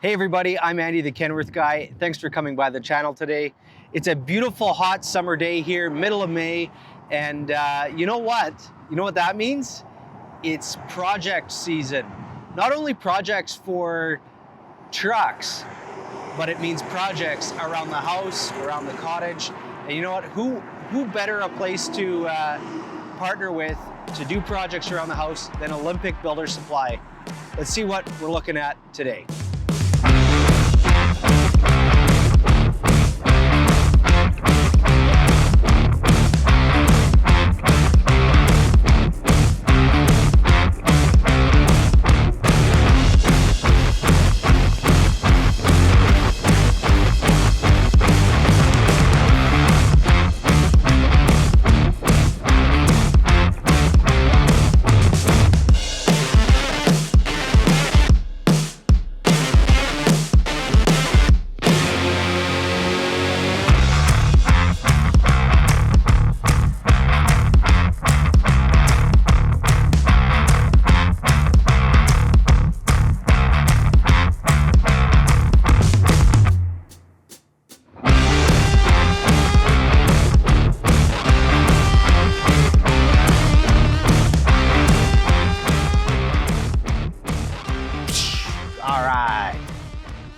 Hey everybody, I'm Andy the Kenworth Guy. Thanks for coming by the channel today. It's a beautiful hot summer day here, middle of May, and you know what? You know what that means? It's project season. Not only projects for trucks, but it means projects around the house, around the cottage. And you know what? Who better a place to partner with to do projects around the house than Olympic Builder Supply? Let's see what we're looking at today.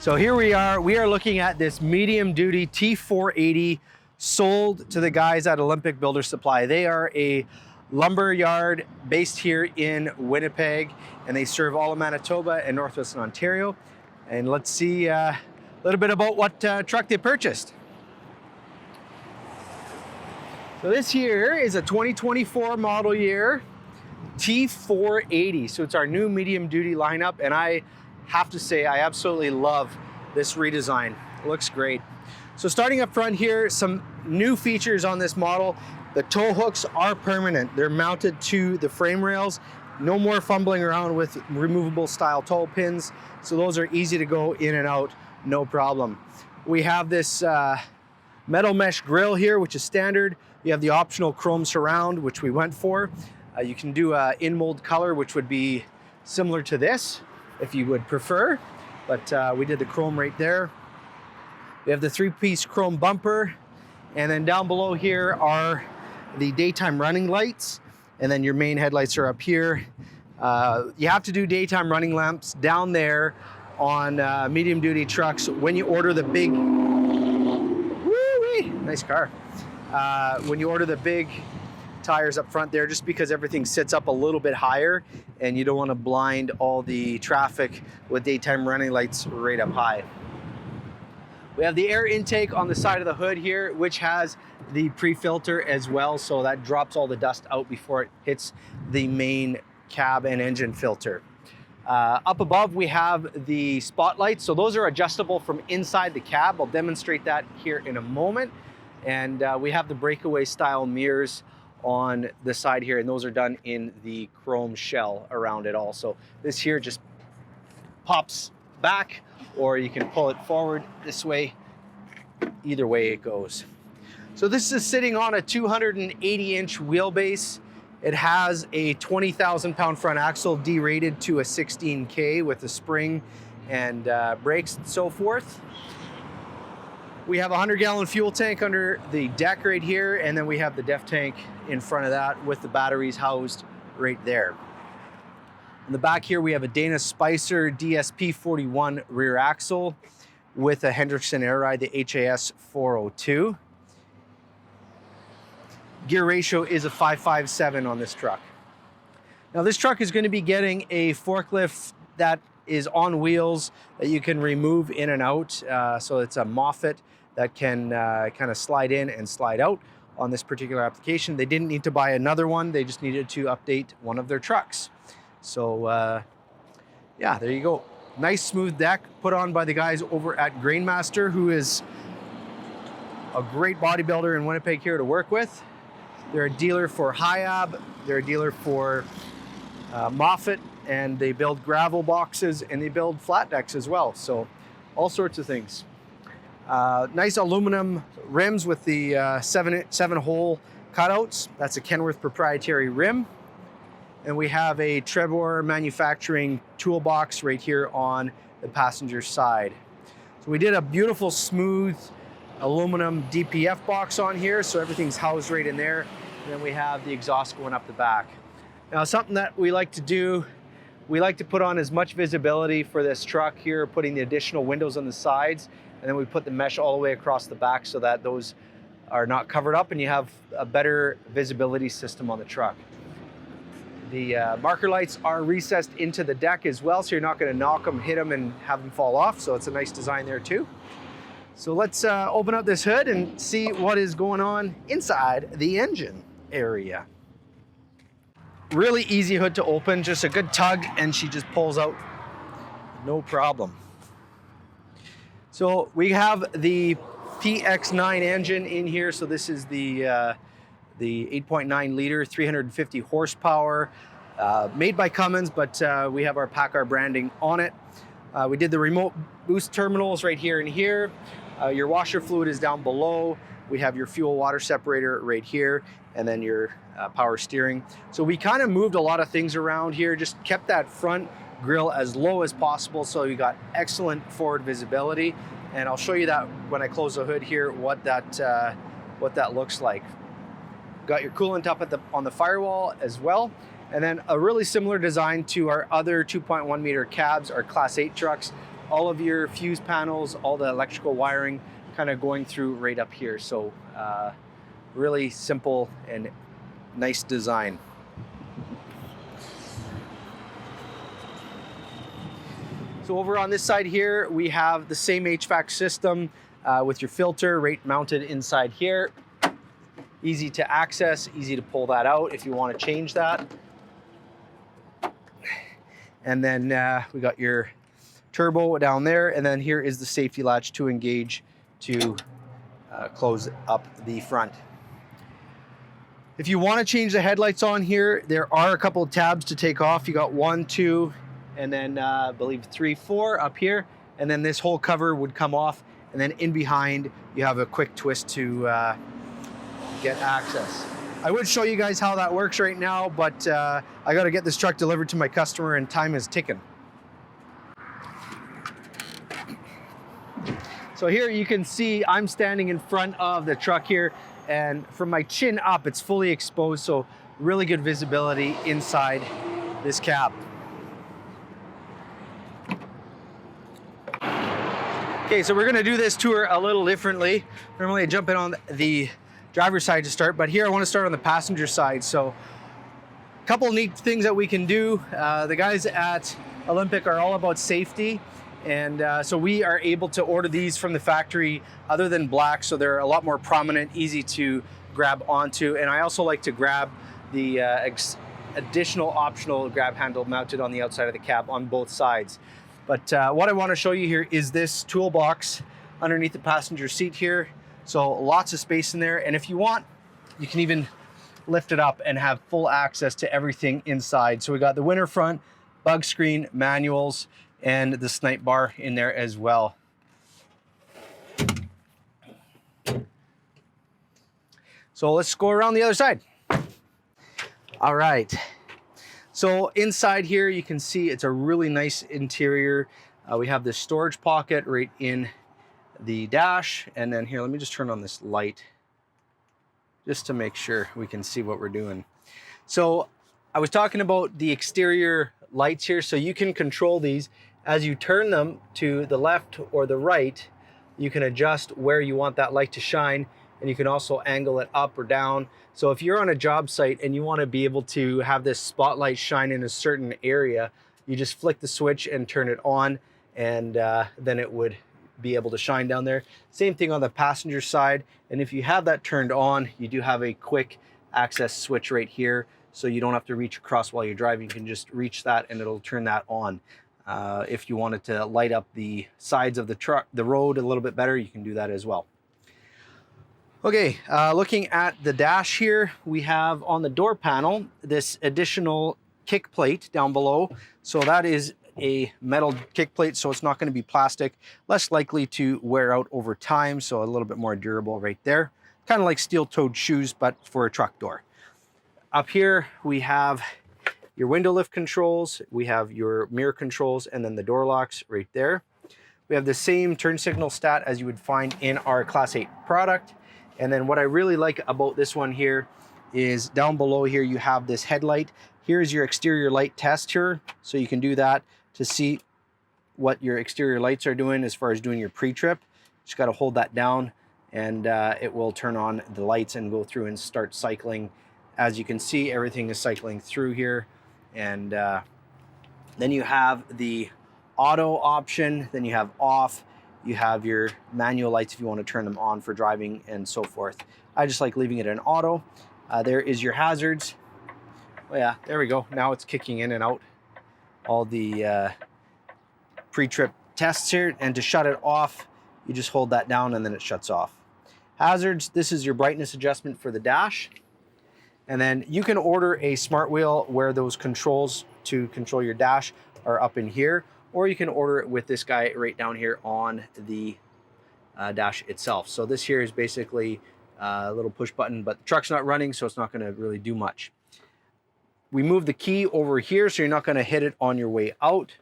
So here we are looking at this medium duty T480 sold to the guys at Olympic Builder Supply. They are a lumber yard based here in Winnipeg, and they serve all of Manitoba and Northwestern Ontario. And let's see a little bit about what truck they purchased. So this here is a 2024 model year T480. So it's our new medium duty lineup, and I have to say I absolutely love this redesign. It looks great. So starting up front here, some new features on this model. The tow hooks are permanent. They're mounted to the frame rails. No more fumbling around with removable style tow pins. So those are easy to go in and out, no problem. We have this metal mesh grille here, which is standard. You have the optional chrome surround, which we went for. You can do a in mold color, which would be similar to this, if you would prefer, but we did the chrome right there. We have the 3-piece chrome bumper, and then down below here are the daytime running lights, and then your main headlights are up here. You have to do daytime running lamps down there on medium duty trucks when you order the big, woo-wee, nice car. When you order the big tires up front there, just because everything sits up a little bit higher and you don't want to blind all the traffic with daytime running lights right up high. We have the air intake on the side of the hood here, which has the pre-filter as well, so that drops all the dust out before it hits the main cab and engine filter. Up above we have the spotlights, so those are adjustable from inside the cab. I'll demonstrate that here in a moment. And we have the breakaway style mirrors on the side here, and those are done in the chrome shell around it all. So this here just pops back, or you can pull it forward this way. Either way it goes. So this is sitting on a 280-inch wheelbase. It has a 20,000 pound front axle, derated to a 16K with a spring and brakes and so forth. We have a 100-gallon fuel tank under the deck right here, and then we have the DEF tank in front of that with the batteries housed right there. In the back here, we have a Dana Spicer DSP41 rear axle with a Hendrickson air ride, the HAS 402. Gear ratio is a 5.57 on this truck. Now this truck is going to be getting a forklift that is on wheels that you can remove in and out. So it's a Moffett that can kind of slide in and slide out on this particular application. They didn't need to buy another one. They just needed to update one of their trucks. So yeah, there you go. Nice smooth deck put on by the guys over at Grainmaster, who is a great bodybuilder in Winnipeg here to work with. They're a dealer for Hiab. They're a dealer for Moffett, and they build gravel boxes and they build flat decks as well. So all sorts of things. Nice aluminum rims with the seven hole cutouts. That's a Kenworth proprietary rim. And we have a Trebor manufacturing toolbox right here on the passenger side. So we did a beautiful smooth aluminum DPF box on here, so everything's housed right in there. And then we have the exhaust going up the back. Now, something that we like to do, we like to put on as much visibility for this truck here, putting the additional windows on the sides, and then we put the mesh all the way across the back so that those are not covered up and you have a better visibility system on the truck. The marker lights are recessed into the deck as well, so you're not going to knock them, hit them, and have them fall off, so it's a nice design there too. So let's open up this hood and see what is going on inside the engine area. Really easy hood to open, just a good tug and she just pulls out, no problem. So we have the PX9 engine in here. So this is the 8.9 liter, 350 horsepower, made by Cummins, but we have our PACCAR branding on it. We did the remote boost terminals right here and here. Your washer fluid is down below. We have your fuel water separator right here, and then your power steering. So we kind of moved a lot of things around here, just kept that front grille as low as possible so you got excellent forward visibility. And I'll show you that when I close the hood here, what that looks like. Got your coolant up on the firewall as well. And then a really similar design to our other 2.1 meter cabs, our Class 8 trucks. All of your fuse panels, all the electrical wiring kind of going through right up here. So really simple and nice design. So over on this side here, we have the same HVAC system with your filter right mounted inside here. Easy to access, easy to pull that out if you want to change that. And then we got your turbo down there, and then here is the safety latch to engage to close up the front. If you want to change the headlights on here, there are a couple of tabs to take off. You got 1, 2, and then I believe 3, 4 up here, and then this whole cover would come off, and then in behind you have a quick twist to get access. I would show you guys how that works right now, but I got to get this truck delivered to my customer and time is ticking. So here you can see I'm standing in front of the truck here, and from my chin up, it's fully exposed, so really good visibility inside this cab. Okay, so we're gonna do this tour a little differently. Normally I jump in on the driver's side to start, but here I wanna start on the passenger side. So a couple neat things that we can do. The guys at Olympic are all about safety. And so we are able to order these from the factory other than black, so they're a lot more prominent, easy to grab onto. And I also like to grab the additional optional grab handle mounted on the outside of the cab on both sides. But what I want to show you here is this toolbox underneath the passenger seat here. So lots of space in there, and if you want, you can even lift it up and have full access to everything inside. So we got the winter front, bug screen, manuals, and the snipe bar in there as well. So let's go around the other side. All right. So inside here, you can see it's a really nice interior. We have this storage pocket right in the dash. And then here, let me just turn on this light just to make sure we can see what we're doing. So I was talking about the exterior lights here. So you can control these. As you turn them to the left or the right, you can adjust where you want that light to shine, and you can also angle it up or down. So if you're on a job site and you want to be able to have this spotlight shine in a certain area, you just flick the switch and turn it on, and then it would be able to shine down there. Same thing on the passenger side. And if you have that turned on, you do have a quick access switch right here, so you don't have to reach across while you're driving. You can just reach that and it'll turn that on. If you wanted to light up the sides of the truck, the road a little bit better, you can do that as well. Okay, looking at the dash here, we have on the door panel this additional kick plate down below. So that is a metal kick plate, so it's not going to be plastic, less likely to wear out over time, so a little bit more durable right there. Kind of like steel-toed shoes, but for a truck door. Up here we have your window lift controls, we have your mirror controls, and then the door locks right there. We have the same turn signal stat as you would find in our Class 8 product. And then what I really like about this one here is down below here you have this headlight. Here's your exterior light test here, so you can do that to see what your exterior lights are doing as far as doing your pre-trip. Just got to hold that down and it will turn on the lights and go through and start cycling. As you can see, everything is cycling through here. And then you have the auto option, then you have off, you have your manual lights if you want to turn them on for driving and so forth. I just like leaving it in auto. There is your hazards. Oh yeah, there we go. Now it's kicking in and out all the pre-trip tests here. And to shut it off, you just hold that down and then it shuts off. Hazards, this is your brightness adjustment for the dash. And then you can order a smart wheel where those controls to control your dash are up in here, or you can order it with this guy right down here on the dash itself. So this here is basically a little push button, but the truck's not running, so it's not going to really do much. We move the key over here, so you're not going to hit it on your way out.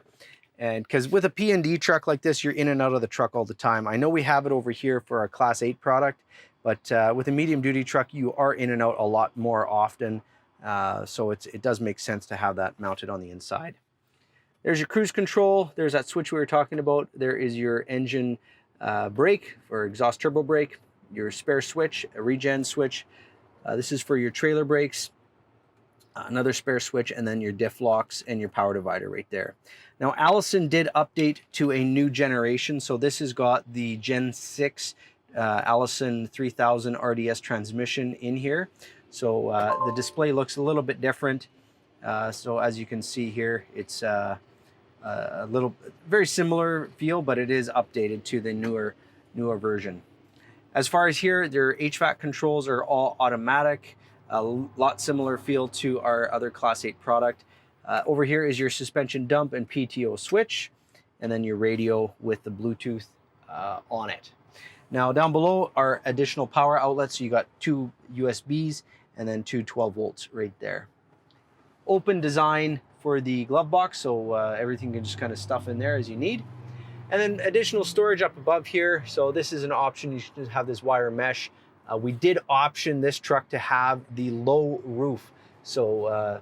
And because with a P&D truck like this, you're in and out of the truck all the time. I know we have it over here for our Class 8 product, but with a medium duty truck, you are in and out a lot more often. So it does make sense to have that mounted on the inside. There's your cruise control. There's that switch we were talking about. There is your engine brake or exhaust turbo brake, your spare switch, a regen switch. This is for your trailer brakes, another spare switch, and then your diff locks and your power divider right there. Now, Allison did update to a new generation. So this has got the Gen 6 Allison 3000 RDS transmission in here. So the display looks a little bit different. So as you can see here, it's a little very similar feel, but it is updated to the newer version. As far as here, their HVAC controls are all automatic, a lot similar feel to our other Class 8 product. Over here is your suspension dump and PTO switch, and then your radio with the Bluetooth on it. Now down below are additional power outlets. So you got 2 USBs and then 2 12 volts right there. Open design for the glove box, so everything can just kind of stuff in there as you need. And then additional storage up above here. So this is an option. You should have this wire mesh. We did option this truck to have the low roof. So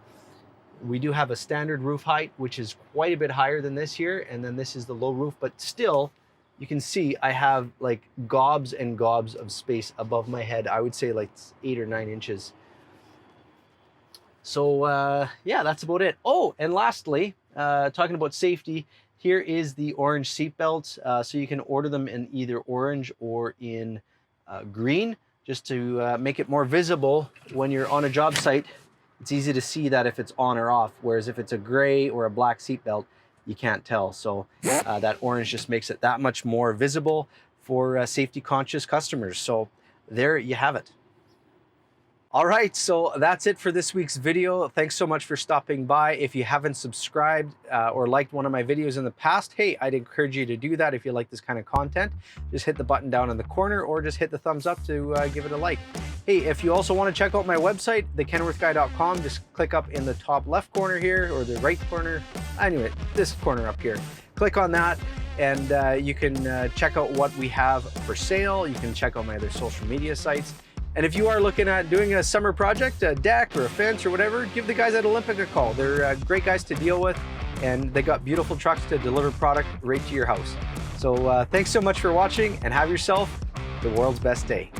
we do have a standard roof height, which is quite a bit higher than this here. And then this is the low roof, but still you can see I have like gobs and gobs of space above my head. I would say like 8 or 9 inches. So yeah, that's about it. Oh, and lastly, talking about safety, here is the orange seat belts. So you can order them in either orange or in green, just to make it more visible when you're on a job site. It's easy to see that if it's on or off, whereas if it's a gray or a black seat belt, you can't tell. So that orange just makes it that much more visible for safety conscious customers. So there you have it. All right, so that's it for this week's video. Thanks so much for stopping by. If you haven't subscribed or liked one of my videos in the past, hey, I'd encourage you to do that if you like this kind of content. Just hit the button down in the corner or just hit the thumbs up to give it a like. Hey, if you also want to check out my website, thekenworthguy.com, just click up in the top left corner here or the right corner. Anyway, this corner up here. Click on that and you can check out what we have for sale. You can check out my other social media sites. And if you are looking at doing a summer project, a deck or a fence or whatever, give the guys at Olympic a call. They're great guys to deal with, and they got beautiful trucks to deliver product right to your house. So thanks so much for watching, and have yourself the world's best day.